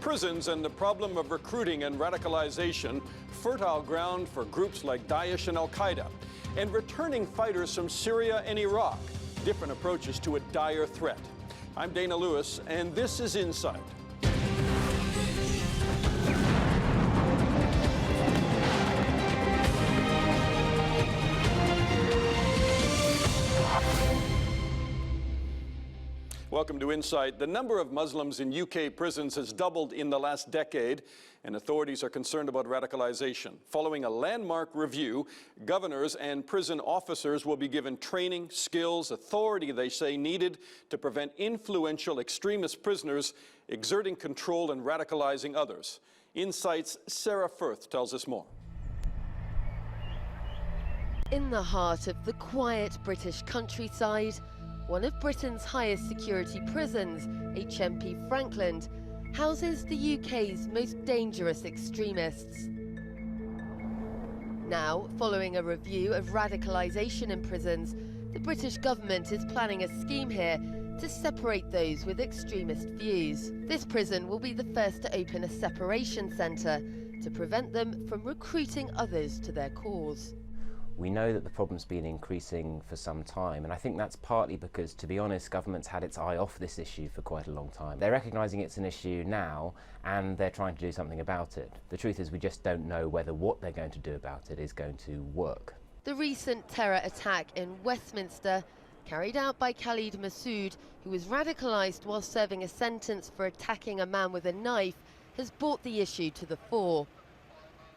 prisons and the problem of recruiting and radicalization, fertile ground for groups like Daesh and Al-Qaeda, and returning fighters from Syria and Iraq, different approaches to a dire threat. I'm Dana Lewis, and this is Insight. Welcome to Insight. The number of Muslims in UK prisons has doubled in the last decade, and authorities are concerned about radicalization. Following a landmark review, governors and prison officers will be given training, skills, authority, they say, needed to prevent influential extremist prisoners exerting control and radicalizing others. Insight's Sarah Firth tells us more. In the heart of the quiet British countryside, one of Britain's highest security prisons, HMP Frankland, houses the UK's most dangerous extremists. Now, following a review of radicalisation in prisons, the British government is planning a scheme here to separate those with extremist views. This prison will be the first to open a separation centre to prevent them from recruiting others to their cause. We know that the problem's been increasing for some time, and I think that's partly because, to be honest, government's had its eye off this issue for quite a long time. They're recognising it's an issue now, and they're trying to do something about it. The truth is we just don't know whether what they're going to do about it is going to work. The recent terror attack in Westminster, carried out by Khalid Masood, who was radicalised while serving a sentence for attacking a man with a knife, has brought the issue to the fore.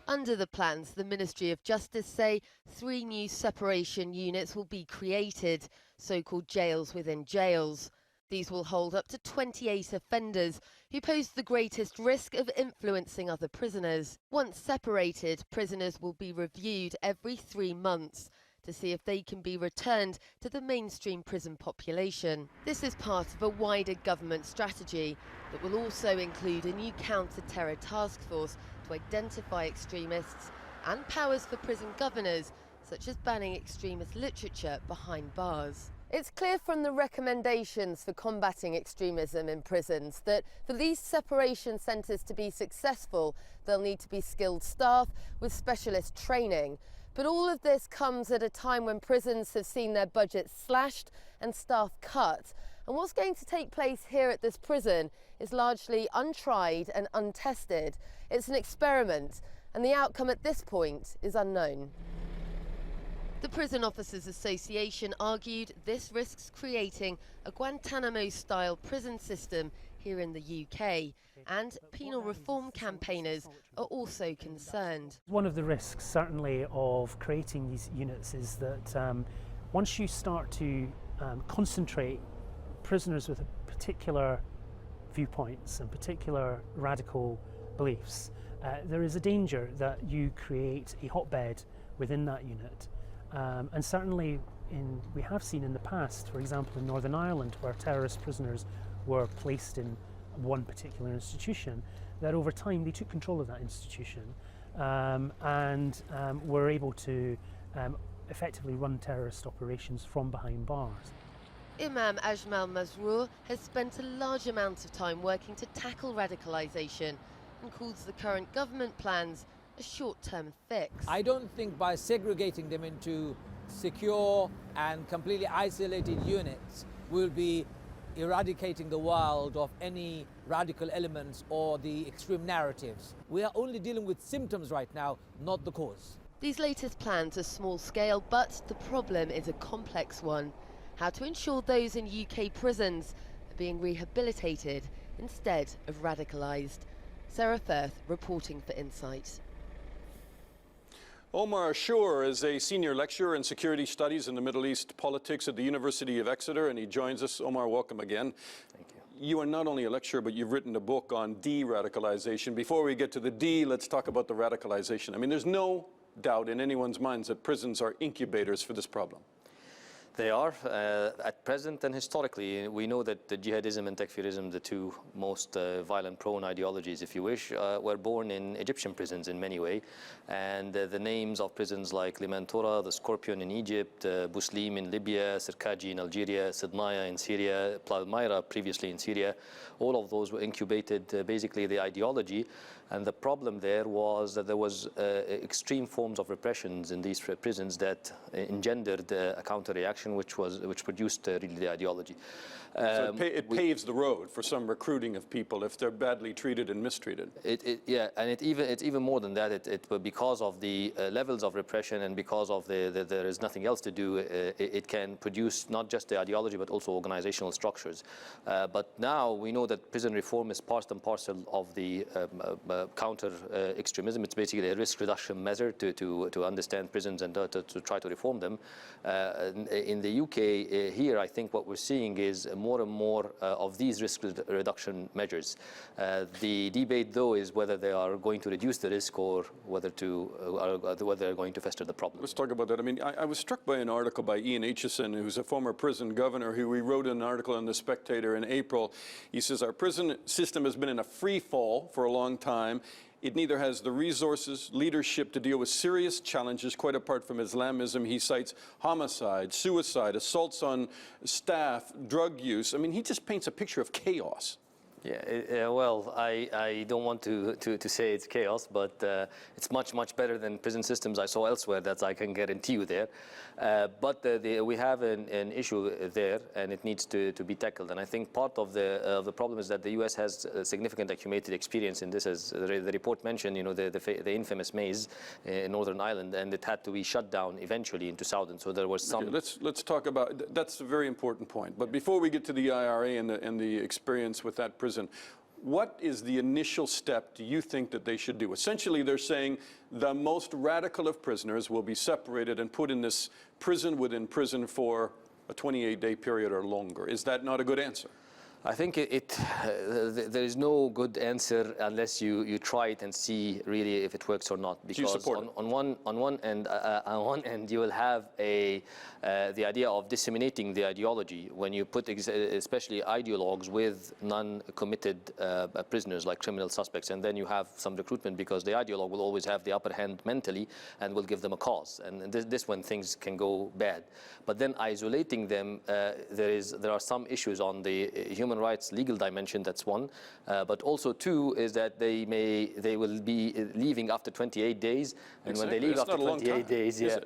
Under the plans, the Ministry of Justice say 3 new separation units will be created, so-called jails within jails. These will hold up to 28 offenders who pose the greatest risk of influencing other prisoners. Once separated, prisoners will be reviewed every 3 months to see if they can be returned to the mainstream prison population. This is part of a wider government strategy that will also include a new counter-terror task force to identify extremists and powers for prison governors, such as banning extremist literature behind bars. It's clear from the recommendations for combating extremism in prisons that for these separation centres to be successful, there'll need to be skilled staff with specialist training. But all of this comes at a time when prisons have seen their budgets slashed and staff cut. And what's going to take place here at this prison is largely untried and untested. It's an experiment, and the outcome at this point is unknown. The Prison Officers Association argued this risks creating a Guantanamo-style prison system here in the UK, and penal reform campaigners are also concerned. One of the risks, certainly, of creating these units is that once you start to concentrate prisoners with particular viewpoints and particular radical beliefs, there is a danger that you create a hotbed within that unit. And certainly we have seen in the past, for example in Northern Ireland, where terrorist prisoners were placed in one particular institution, that over time they took control of that institution and were able to effectively run terrorist operations from behind bars. Imam Ajmal Masroor has spent a large amount of time working to tackle radicalisation and calls the current government plans a short-term fix. I don't think by segregating them into secure and completely isolated units we'll be eradicating the world of any radical elements or the extreme narratives. We are only dealing with symptoms right now, not the cause. These latest plans are small-scale, but the problem is a complex one. How to ensure those in UK prisons are being rehabilitated instead of radicalised. Sarah Firth reporting for Insight. Omar Ashur is a senior lecturer in security studies and the Middle East politics at the University of Exeter, and he joins us. Omar, welcome again. Thank you. You are not only a lecturer, but you've written a book on de-radicalization. Before we get to the D, let's talk about the radicalization. I mean, there's no doubt in anyone's minds that prisons are incubators for this problem. They are. At present and historically, we know that the jihadism and takfirism, the two most violent prone ideologies, if you wish, were born in Egyptian prisons in many ways. And the names of prisons like Limantoura, the Scorpion in Egypt, Buslim in Libya, Sirkaji in Algeria, Sidnaya in Syria, Palmyra previously in Syria, all of those were incubated basically the ideology. And the problem there was that there was extreme forms of repressions in these prisons that engendered a counter-reaction which produced really the ideology. So it paves the road for some recruiting of people if they're badly treated and mistreated. Yeah, and it's even more than that. Because of the levels of repression and because of there is nothing else to do, it can produce not just the ideology but also organizational structures. But now we know that prison reform is part and parcel of the counter-extremism. It's basically a risk reduction measure to understand prisons and to try to reform them. In the UK, here I think what we're seeing is more and more of these risk reduction measures. The debate, though, is whether they are going to reduce the risk or whether they're going to fester the problem. Let's talk about that. I mean, I was struck by an article by Ian Aitchison, who's a former prison governor, who wrote an article in The Spectator in April. He says, our prison system has been in a free fall for a long time. It neither has the resources, leadership to deal with serious challenges, quite apart from Islamism. He cites homicide, suicide, assaults on staff, drug use. I mean, he just paints a picture of chaos. Yeah, well, I don't want to say it's chaos, but it's much, much better than prison systems I saw elsewhere, that I can guarantee you there. But we have an issue there, and it needs to be tackled. And I think part of the problem is that the U.S. has a significant accumulated experience in this. As the report mentioned, you know, the infamous maze in Northern Ireland, and it had to be shut down eventually in 2000. So there was some... Okay, let's talk about, that's a very important point. But before we get to the IRA and the experience with that prison, what is the initial step do you think that they should do? Essentially, they're saying the most radical of prisoners will be separated and put in this prison within prison for a 28-day period or longer. Is that not a good answer? I think there is no good answer unless you try it and see really if it works or not. Because on one end you will have the idea of disseminating the ideology when you put especially ideologues with non-committed prisoners like criminal suspects, and then you have some recruitment because the ideologue will always have the upper hand mentally and will give them a cause, and this when things can go bad. But then isolating them, there are some issues on the human rights legal dimension. That's one, but also two is that they will be leaving after 28 days, and when they leave after 28 days, yeah.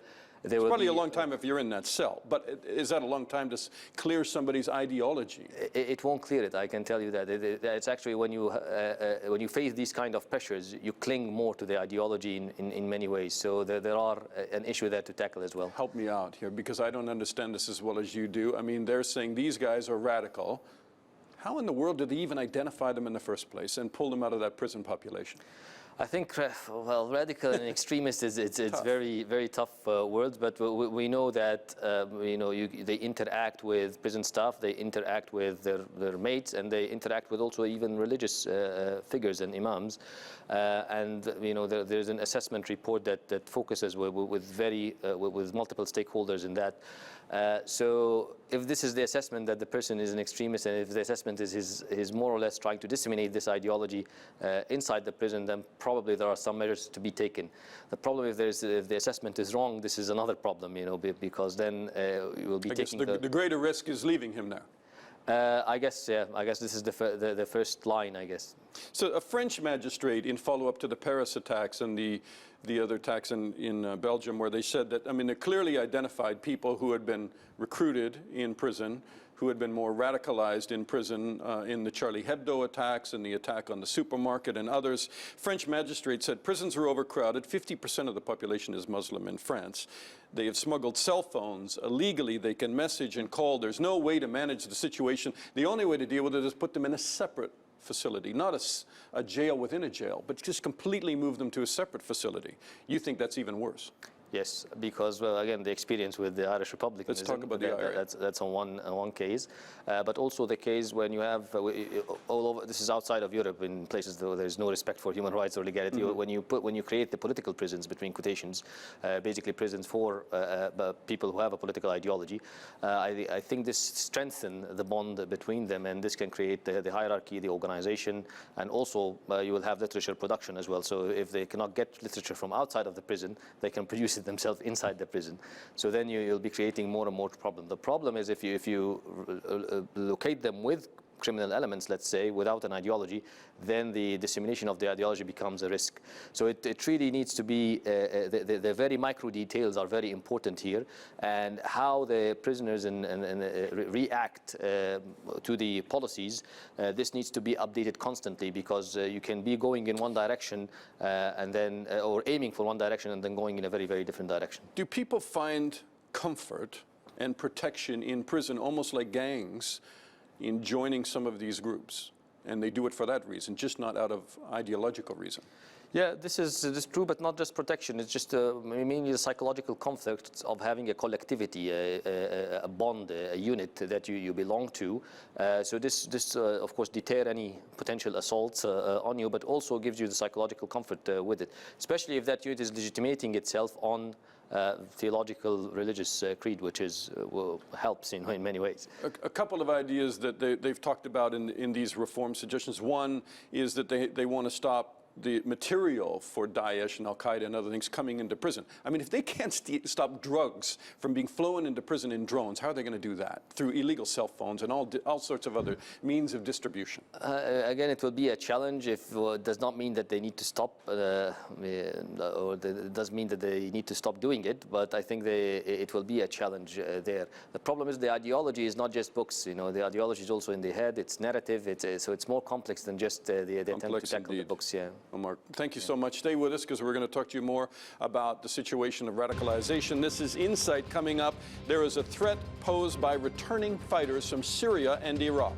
It's probably a long time if you're in that cell, but is that a long time to clear somebody's ideology? It won't clear it, I can tell you that. It's actually when you face these kind of pressures, you cling more to the ideology in many ways. So there are an issue there to tackle as well. Help me out here, because I don't understand this as well as you do. I mean, they're saying these guys are radical. How in the world did they even identify them in the first place and pull them out of that prison population? I think, well, radical and extremist it's very, very tough words, but we know that they interact with prison staff, they interact with their mates, and they interact with also even religious figures and imams. And there's an assessment report that focuses with multiple stakeholders in that. So if this is the assessment that the person is an extremist, and if the assessment is more or less trying to disseminate this ideology inside the prison, then probably there are some measures to be taken. The problem if the assessment is wrong, this is another problem, because then you will be taking the greater risk is leaving him there. I guess, yeah. I guess this is the first line, I guess. So a French magistrate, in follow-up to the Paris attacks and the other attacks in Belgium, where they said that, I mean, they clearly identified people who had been recruited in prison, who had been more radicalized in prison in the Charlie Hebdo attacks and the attack on the supermarket and others. French magistrates said prisons are overcrowded. 50% of the population is Muslim in France. They have smuggled cell phones illegally. They can message and call. There's no way to manage the situation. The only way to deal with it is put them in a separate facility, not a jail within a jail, but just completely move them to a separate facility. You think that's even worse? Yes, because, well, again, the experience with the Irish Republicanism. Let's talk about the IRA. That's on one case, but also the case when you have all over. This is outside of Europe, in places though there is no respect for human rights or legality. When you create the political prisons, between quotations, basically prisons for people who have a political ideology. I think this strengthens the bond between them, and this can create the hierarchy, the organization, and also you will have literature production as well. So if they cannot get literature from outside of the prison, they can produce it themselves inside the prison. So then you'll be creating more and more problem. The problem is if you locate them with criminal elements, let's say, without an ideology, then the dissemination of the ideology becomes a risk. So it really needs to be, the very micro details are very important here, and how the prisoners react to the policies, this needs to be updated constantly, because you can be going in one direction and then, or aiming for one direction and then going in a very, very different direction. Do people find comfort and protection in prison, almost like gangs, in joining some of these groups? And they do it for that reason, just not out of ideological reason. Yeah, this is true, but not just protection. It's just mainly the psychological conflict of having a collectivity, a bond, a unit that you belong to. So this of course, deter any potential assaults on you, but also gives you the psychological comfort with it, especially if that unit is legitimating itself on theological religious creed, which helps in many ways. A couple of ideas that they've talked about in these reform suggestions. One is that they want to stop the material for Daesh and Al-Qaeda and other things coming into prison. I mean, if they can't stop drugs from being flown into prison in drones, how are they going to do that? Through illegal cell phones and all sorts of other means of distribution. Again, it will be a challenge. If it does not mean that they need to stop, or it does mean that they need to stop doing it, but I think it will be a challenge there. The problem is the ideology is not just books. You know, the ideology is also in the head. It's narrative. So it's more complex than just the attempt to tackle the books. Yeah. Omar, thank you so much. Stay with us, because we're going to talk to you more about the situation of radicalization. This is Insight. Coming up, there is a threat posed by returning fighters from Syria and Iraq.